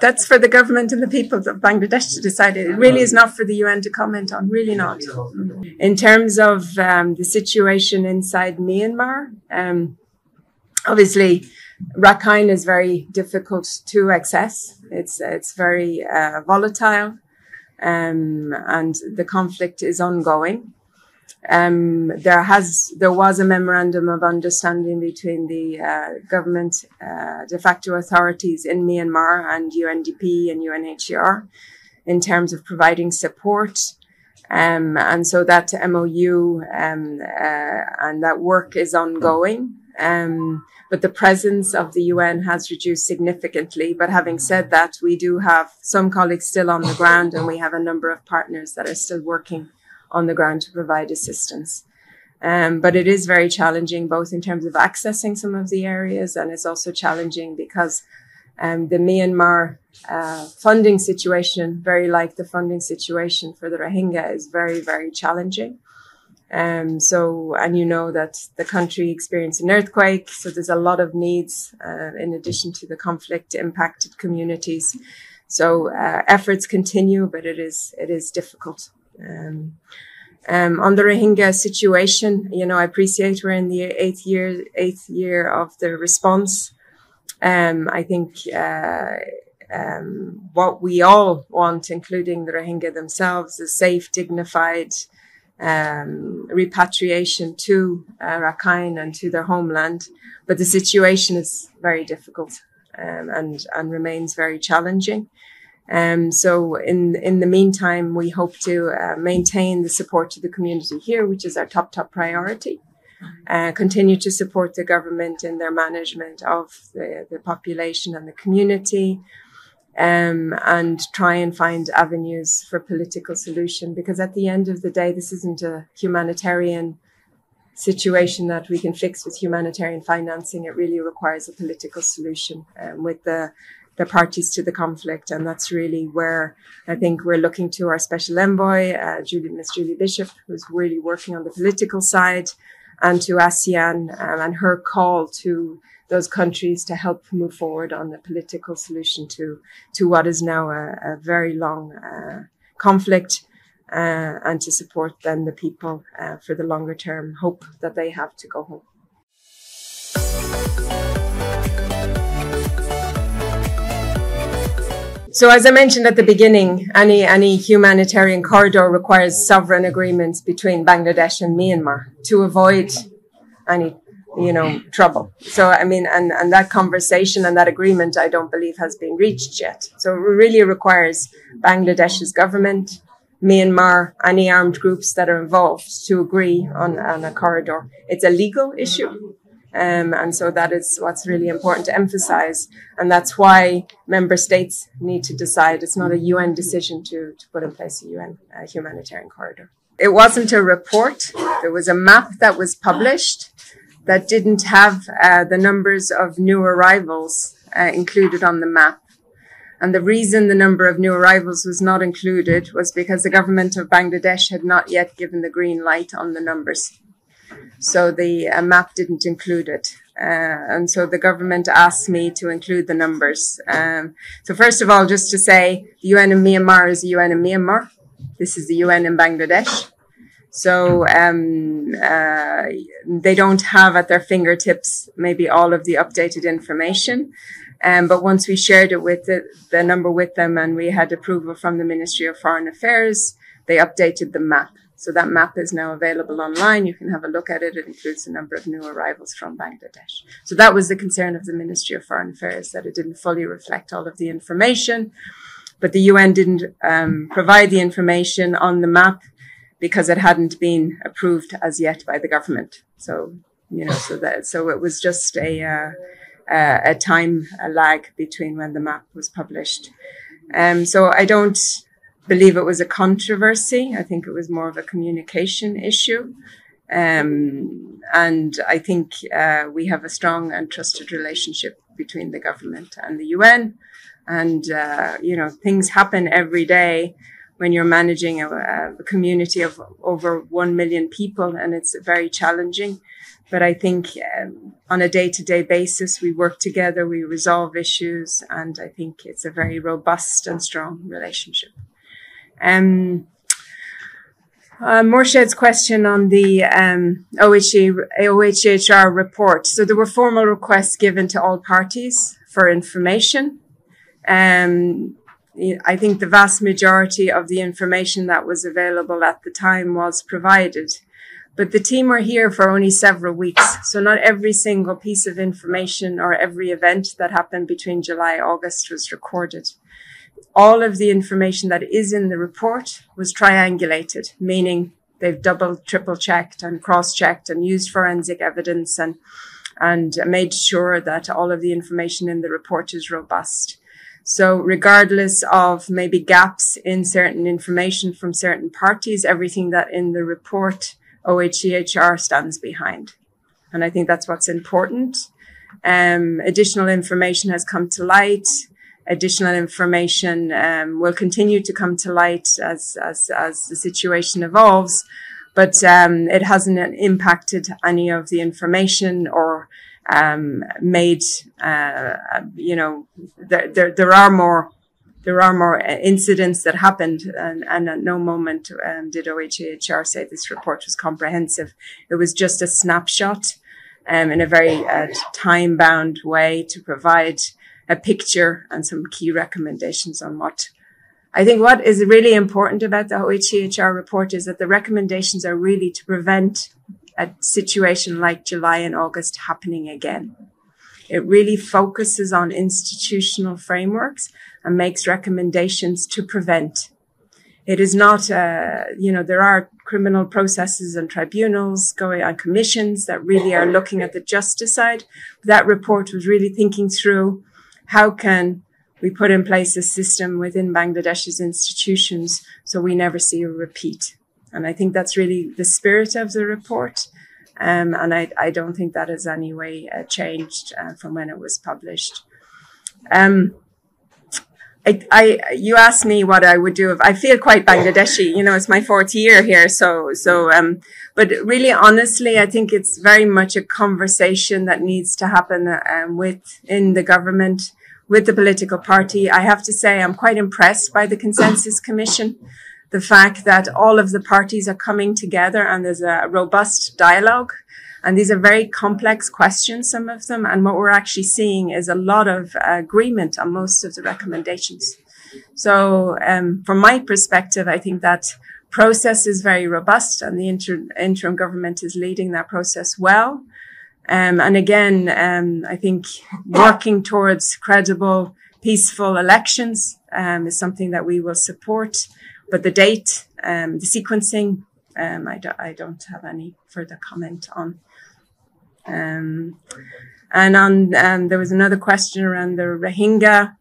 That's for the government and the people of Bangladesh to decide. It really is not for the UN to comment on, really not. In terms of the situation inside Myanmar, obviously Rakhine is very difficult to access. It's very volatile, and the conflict is ongoing. There was a memorandum of understanding between the government de facto authorities in Myanmar and UNDP and UNHCR in terms of providing support. And so that MOU and that work is ongoing. But the presence of the UN has reduced significantly. But having said that, we do have some colleagues still on the ground, and we have a number of partners that are still working on the ground to provide assistance. But it is very challenging, both in terms of accessing some of the areas, and it's also challenging because the Myanmar funding situation, very like the funding situation for the Rohingya, is very, very challenging. And you know that the country experienced an earthquake, so there's a lot of needs in addition to the conflict impacted communities. So efforts continue, but it is difficult. On the Rohingya situation, you know, I appreciate we're in the eighth year of the response. I think what we all want, including the Rohingya themselves, is safe, dignified repatriation to Rakhine and to their homeland. But the situation is very difficult and remains very challenging. So in the meantime, we hope to maintain the support to the community here, which is our top priority. Continue to support the government in their management of the population and the community, and try and find avenues for political solution. Because at the end of the day, this isn't a humanitarian situation that we can fix with humanitarian financing. It really requires a political solution with the parties to the conflict. And that's really where I think we're looking to our special envoy, Ms. Julie Bishop, who's really working on the political side, and to ASEAN and her call to those countries to help move forward on the political solution to what is now a very long conflict, and to support then the people for the longer term hope that they have to go home. So as I mentioned at the beginning, any humanitarian corridor requires sovereign agreements between Bangladesh and Myanmar to avoid any, trouble. So, I mean, and that conversation and that agreement, I don't believe has been reached yet. So it really requires Bangladesh's government, Myanmar, any armed groups that are involved to agree on a corridor. It's a legal issue. And so that is what's really important to emphasize. And that's why member states need to decide. It's not a UN decision to put in place a UN humanitarian corridor. It wasn't a report. There was a map that was published that didn't have the numbers of new arrivals included on the map. And the reason the number of new arrivals was not included was because the government of Bangladesh had not yet given the green light on the numbers. So the map didn't include it. And so the government asked me to include the numbers. So first of all, just to say, the UN in Myanmar is the UN in Myanmar. This is the UN in Bangladesh. So they don't have at their fingertips maybe all of the updated information. But once we shared it with the number with them, and we had approval from the Ministry of Foreign Affairs, they updated the map. So that map is now available online. You can have a look at it. It includes the number of new arrivals from Bangladesh. So that was the concern of the Ministry of Foreign Affairs, that it didn't fully reflect all of the information. But the UN didn't provide the information on the map because it hadn't been approved as yet by the government. So, so it was just a time lag between when the map was published. So I don't believe it was a controversy. I think it was more of a communication issue. And I think we have a strong and trusted relationship between the government and the UN. And, things happen every day when you're managing a community of over 1 million people, and it's very challenging. But I think on a day-to-day basis, we work together, we resolve issues, and I think it's a very robust and strong relationship. Morshed's question on the OHR report. So there were formal requests given to all parties for information. I think the vast majority of the information that was available at the time was provided. But the team were here for only several weeks, so not every single piece of information or every event that happened between July and August was recorded. All of the information that is in the report was triangulated, meaning they've double, triple checked and cross-checked and used forensic evidence and made sure that all of the information in the report is robust. So regardless of maybe gaps in certain information from certain parties, everything that in the report OHR stands behind. And I think that's what's important. Additional information has come to light. Additional information will continue to come to light as the situation evolves, but it hasn't impacted any of the information or made there are more incidents that happened, and at no moment did OHR say this report was comprehensive. It was just a snapshot in a very time-bound way to provide a picture and some key recommendations on what. I think what is really important about the OHR report is that the recommendations are really to prevent a situation like July and August happening again. It really focuses on institutional frameworks and makes recommendations to prevent. It is not, there are criminal processes and tribunals going on, commissions that really are looking at the justice side. That report was really thinking through how can we put in place a system within Bangladesh's institutions so we never see a repeat. And I think that's really the spirit of the report. And I don't think that has any way changed from when it was published. You asked me what I would do if I feel quite Bangladeshi, it's my 4th year here. But really, honestly, I think it's very much a conversation that needs to happen within the government, with the political party. I have to say, I'm quite impressed by the Consensus Commission. The fact that all of the parties are coming together and there's a robust dialogue. And these are very complex questions, some of them. And what we're actually seeing is a lot of agreement on most of the recommendations. So from my perspective, I think that process is very robust and the interim government is leading that process well. And again, I think working towards credible, peaceful elections is something that we will support. But the date, the sequencing, I don't have any further comment on. And on, there was another question around the Rohingya.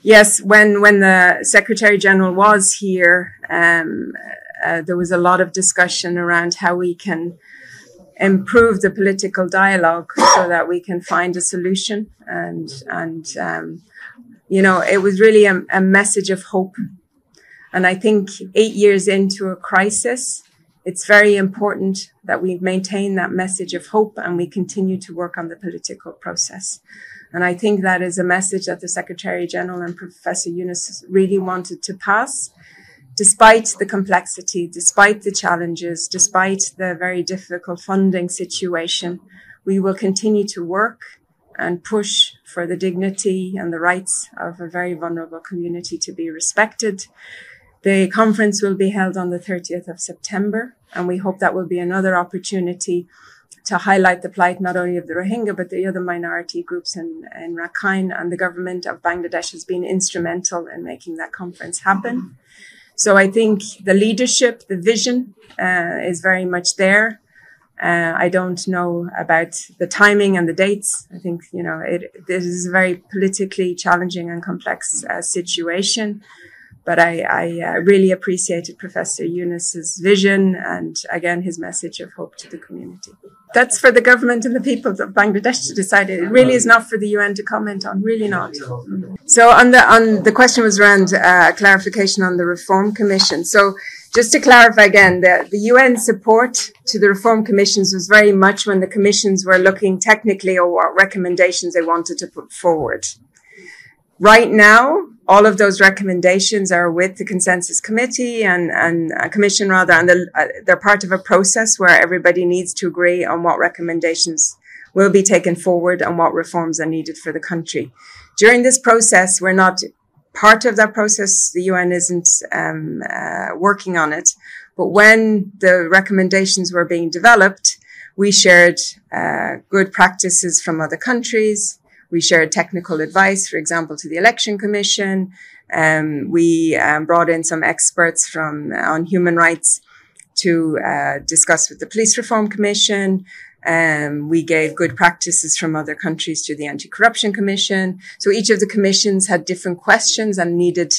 Yes, when the Secretary General was here, there was a lot of discussion around how we can improve the political dialogue so that we can find a solution. And it was really a message of hope. And I think 8 years into a crisis, it's very important that we maintain that message of hope and we continue to work on the political process. And I think that is a message that the Secretary General and Professor Yunus really wanted to pass, despite the complexity, despite the challenges, despite the very difficult funding situation. We will continue to work and push for the dignity and the rights of a very vulnerable community to be respected. The conference will be held on the 30th of September, and we hope that will be another opportunity to highlight the plight not only of the Rohingya, but the other minority groups in Rakhine, and the government of Bangladesh has been instrumental in making that conference happen. So I think the leadership, the vision is very much there. I don't know about the timing and the dates. I think, this is a very politically challenging and complex situation. But I really appreciated Professor Yunus's vision and, again, his message of hope to the community. That's for the government and the people of Bangladesh to decide. It really is not for the UN to comment on, really not. So on the question was around clarification on the Reform Commission. So just to clarify again, the UN support to the Reform Commissions was very much when the commissions were looking technically at what recommendations they wanted to put forward. Right now, all of those recommendations are with the Consensus Committee and Commission rather, and they're part of a process where everybody needs to agree on what recommendations will be taken forward and what reforms are needed for the country. During this process, we're not part of that process. The UN isn't working on it. But when the recommendations were being developed, we shared good practices from other countries. We shared technical advice, for example, to the Election Commission. We brought in some experts on human rights to discuss with the Police Reform Commission. We gave good practices from other countries to the Anti-Corruption Commission. So each of the commissions had different questions and needed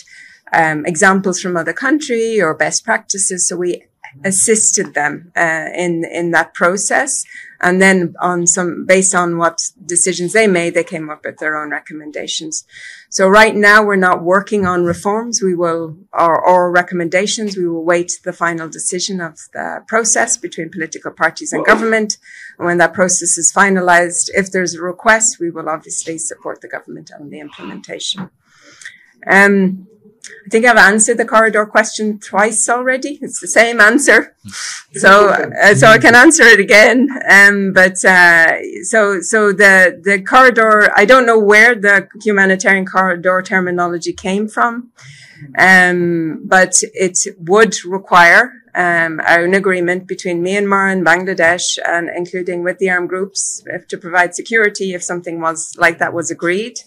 examples from other country or best practices. So we assisted them in that process. And then based on what decisions they made, they came up with their own recommendations. So right now we're not working on reforms. Or recommendations. We will wait the final decision of the process between political parties and government. And when that process is finalized, if there's a request, we will obviously support the government on the implementation. I think I've answered the corridor question twice already. It's the same answer. So I can answer it again. So the corridor, I don't know where the humanitarian corridor terminology came from. But it would require an agreement between Myanmar and Bangladesh, and including with the armed groups, to provide security if something like that was agreed.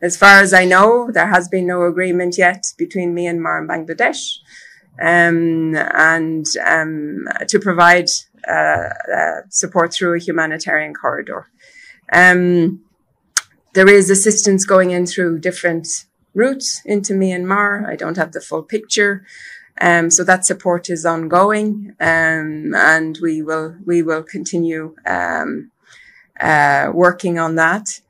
As far as I know, there has been no agreement yet between Myanmar and Bangladesh, to provide support through a humanitarian corridor. There is assistance going in through different routes into Myanmar. I don't have the full picture. So that support is ongoing, and we will continue working on that.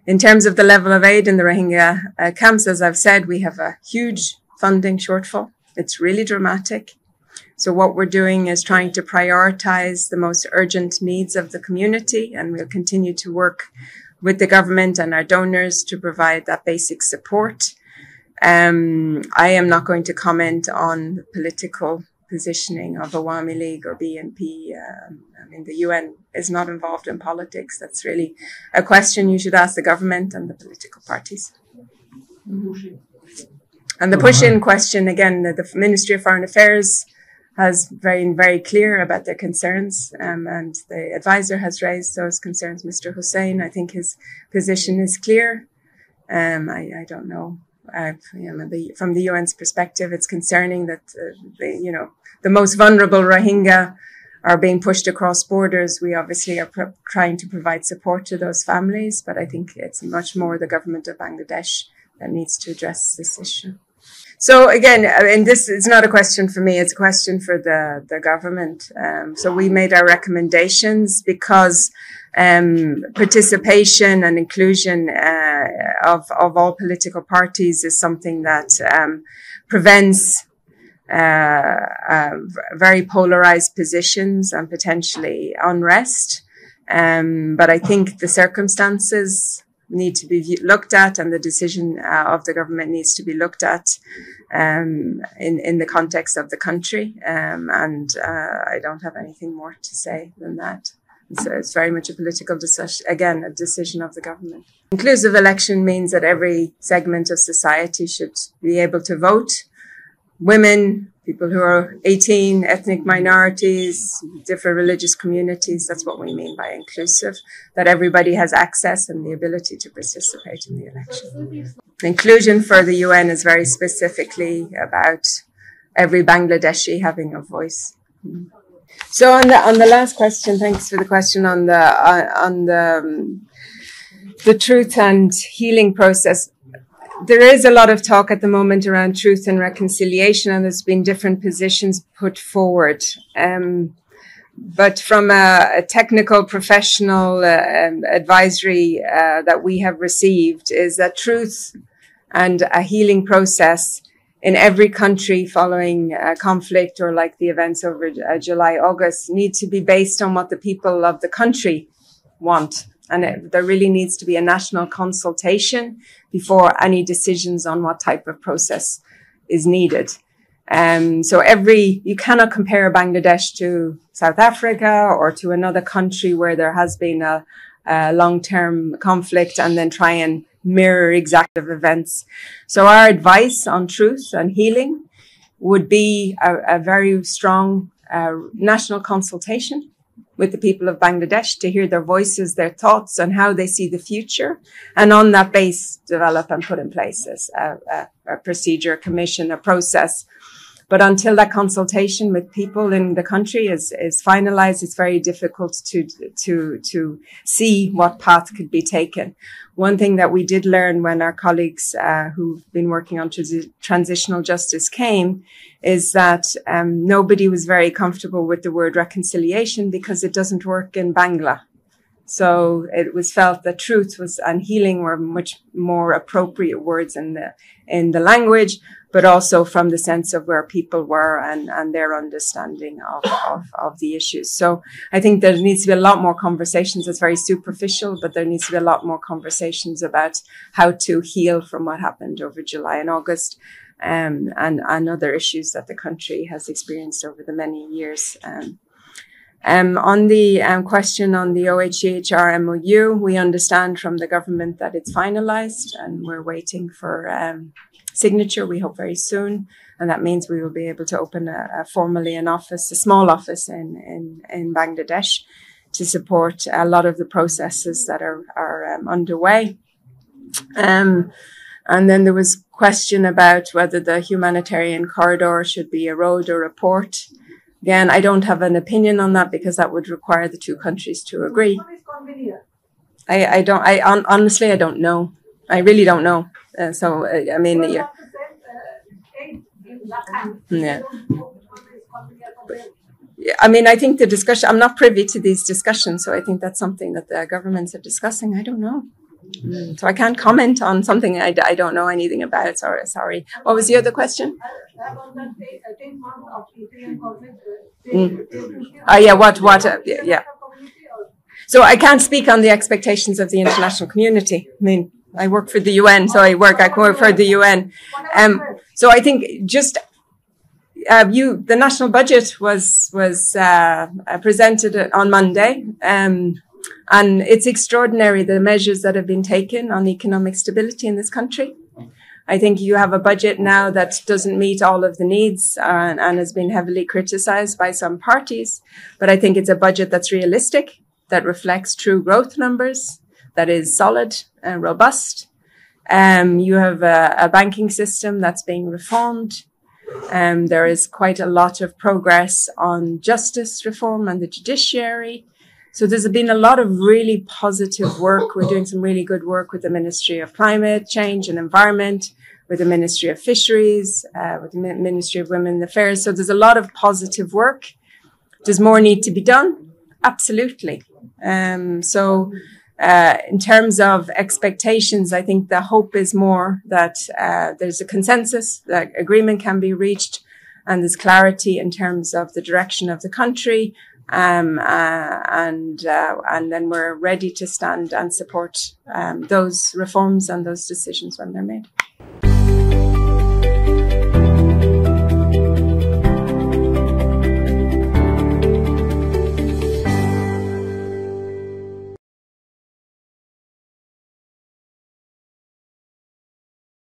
In terms of the level of aid in the Rohingya camps, as I've said, we have a huge funding shortfall. It's really dramatic. So what we're doing is trying to prioritize the most urgent needs of the community, and we'll continue to work with the government and our donors to provide that basic support. I am not going to comment on the political positioning of Awami League or BNP. I mean, the UN is not involved in politics. That's really a question you should ask the government and the political parties. And the push-in question, again, the Ministry of Foreign Affairs has been very clear about their concerns, and the advisor has raised those concerns. Mr. Hussein, I think his position is clear. I don't know. From the UN's perspective, it's concerning that the most vulnerable Rohingya are being pushed across borders. We obviously are trying to provide support to those families, but I think it's much more the government of Bangladesh that needs to address this issue. So again, I mean, this is not a question for me; it's a question for the government. So we made our recommendations because participation and inclusion of all political parties is something that prevents very polarized positions and potentially unrest. But I think the circumstances need to be looked at, and the decision of the government needs to be looked at in the context of the country. I don't have anything more to say than that. So it's very much a political decision, again, a decision of the government. Inclusive election means that every segment of society should be able to vote. Women, people who are 18, ethnic minorities, different religious communities, that's what we mean by inclusive, that everybody has access and the ability to participate in the election. Inclusion for the UN is very specifically about every Bangladeshi having a voice. So on the last question, thanks for the question on the truth and healing process. there is a lot of talk at the moment around truth and reconciliation, and there's been different positions put forward. But from a technical, professional advisory that we have received is that truth and a healing process in every country following conflict or like the events over July, August need to be based on what the people of the country want. And there really needs to be a national consultation before any decisions on what type of process is needed. So you cannot compare Bangladesh to South Africa or to another country where there has been a long-term conflict and then try and mirror exact events. So our advice on truth and healing would be a very strong national consultation with the people of Bangladesh to hear their voices, their thoughts on how they see the future. And on that base, develop and put in place a procedure, commission, a process. But until that consultation with people in the country is finalized, it's very difficult to see what path could be taken. One thing that we did learn when our colleagues who've been working on transitional justice came is that nobody was very comfortable with the word reconciliation because it doesn't work in Bangla. So it was felt that truth and healing were much more appropriate words in the language, but also from the sense of where people were and their understanding of the issues. So I think there needs to be a lot more conversations. It's very superficial, but there needs to be a lot more conversations about how to heal from what happened over July and August, and other issues that the country has experienced over the many years. On the question on the OHR MOU, we understand from the government that it's finalized and we're waiting for signature, we hope very soon. And that means we will be able to open formally an office, a small office in Bangladesh to support a lot of the processes that are underway. And then there was question about whether the humanitarian corridor should be a road or a port. Again, I don't have an opinion on that because that would require the two countries to agree. Honestly, I don't know. I really don't know. I mean, yeah. Yeah. I mean, I think the discussion, I'm not privy to these discussions, so I think that's something that the governments are discussing. I don't know. So I can't comment on something I don't know anything about. Sorry. What was the other question? Yeah. So I can't speak on the expectations of the international community. I mean, I work for the UN, so I work for the UN. So I think just the national budget was presented on Monday, and it's extraordinary the measures that have been taken on economic stability in this country. I think you have a budget now that doesn't meet all of the needs and has been heavily criticized by some parties. But I think it's a budget that's realistic, that reflects true growth numbers, that is solid and robust. You have a banking system that's being reformed. There is quite a lot of progress on justice reform and the judiciary. So there's been a lot of really positive work. We're doing some really good work with the Ministry of Climate Change and Environment, with the Ministry of Fisheries, with the Ministry of Women Affairs. So there's a lot of positive work. Does more need to be done? Absolutely. In terms of expectations, I think the hope is more that there's a consensus, that agreement can be reached, and there's clarity in terms of the direction of the country. And then we're ready to stand and support those reforms and those decisions when they're made.